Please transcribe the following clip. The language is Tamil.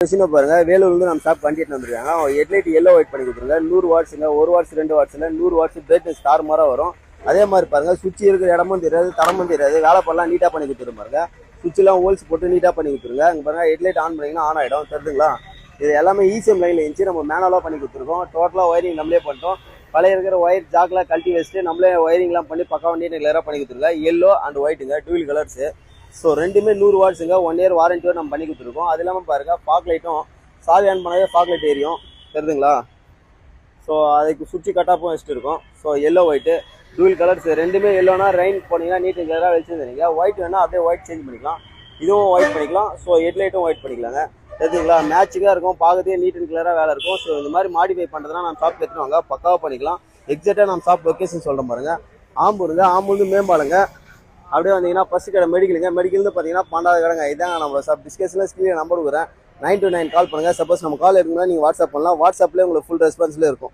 மிஷினை பாருங்க, வேலூர்லேருந்து நம்ம ஷாப் கண்டிட்டு வந்துருக்காங்க. ஹெட்லைட் எல்லோ ஒயிட் பண்ணி கொடுத்துருங்க. 100 வாட்ஸுங்க, 1 வாட்ஸ் 2 வாட்ஸில் 100 வாட்ஸ் பிரைட்னஸ் ஸ்டார் மாதிரி வரும். அதே மாதிரி பாருங்க, சுவிட்ச் இருக்கிற இடமும் தெரியாது, தரமும் தெரியாது. வேலைப்பெல்லாம் நீட்டாக பண்ணி கொடுத்துருங்க பாருங்க. சுவிட்செல்லாம் ஹோல்ஸ் போட்டு நீட்டாக பண்ணி கொடுத்துருங்க. இங்கே பாருங்க, ஹெட்லைட் ஆன் பண்ணிங்கன்னா ஆன் ஆகிடும். தெரிஞ்சுங்களா? இது எல்லாமே ECM லைனில் இருந்துச்சு, நம்ம மேனுவலாக பண்ணி கொடுத்துருக்கோம். டோட்டலாக ஒயரிங் நம்மளே பண்ணிட்டோம். பழைய இருக்கிற ஒயர் ஜாக்கெலாம் கழட்டி வச்சுட்டு நம்மளே ஒயரிங்லாம் பண்ணி பக்காவாக நீட்டாக கிளியராக பண்ணி கொடுத்துருங்க. எல்லோ அண்ட் ஒயிட்டுங்க, டூவில் கலர்ஸு. ஸோ ரெண்டுமே 100 வாட்ஸுங்க, 1 இயர் வாரண்டியோடு நம்ம பண்ணி கொடுத்துருக்கோம். அது இல்லாமல் பாருங்கள், ஃபாக் லைட்டும் சாவி ஆன் பண்ணவே ஃபாக் லைட் எரியும். தெரியுதுங்களா? ஸோ அதுக்கு சுவிட்சு கட்டாப்பும் வச்சுட்டு இருக்கோம். ஸோ எல்லோ ஒயிட்டு டூவில் கலர்ஸ் ரெண்டுமே. எல்லோனா ரெயின் போனீங்கன்னா நீட் கிளியராக வெளிச்சிருந்தீங்க. ஒயிட் வேணால் அப்படியே ஒயிட் சேஞ்ச் பண்ணிக்கலாம், இதுவும் ஒயிட் பண்ணிக்கலாம். ஸோ ஹெட்லைட்டும் ஒயிட் பண்ணிக்கலாங்க. தெரியுதுங்களா? மேட்சிக்காக இருக்கும், பார்க்கறதே நீட் அண்ட் கிளியராக வேலை இருக்கும். ஸோ இந்த மாதிரி மாடிஃபை பண்ணுறதுனா நம்ம ஷாப் எடுத்துட்டு வாங்க, பக்காவாக பண்ணிக்கலாம். எக்ஸாக்டாக நம்ம ஷாப் லொக்கேஷன் சொல்கிறேன் பாருங்க. ஆம்பூருங்க, ஆம்பூர்ந்து மேம்பாலுங்க. அப்படியே வந்தீங்கன்னா ஃபஸ்ட்டு கடை மெடிக்கலுங்க. மெடிக்கல்னு பார்த்தீங்கன்னா 12வது கடைங்க. இதாங்க நம்ம ஷாப். டிஸ்கஷனில் ஸ்க்ரீனில் நம்பர் கொடுக்குறேன், 929 கால் பண்ணுங்கள். சப்போஸ் நம்ம கால் எடுக்கணும்னா நீங்கள் வாட்ஸ்அப் பண்ணலாம். வாட்ஸ்அப்லேயே உங்களுக்கு ஃபுல் ரெஸ்பான்ஸ்லேயே இருக்கும்.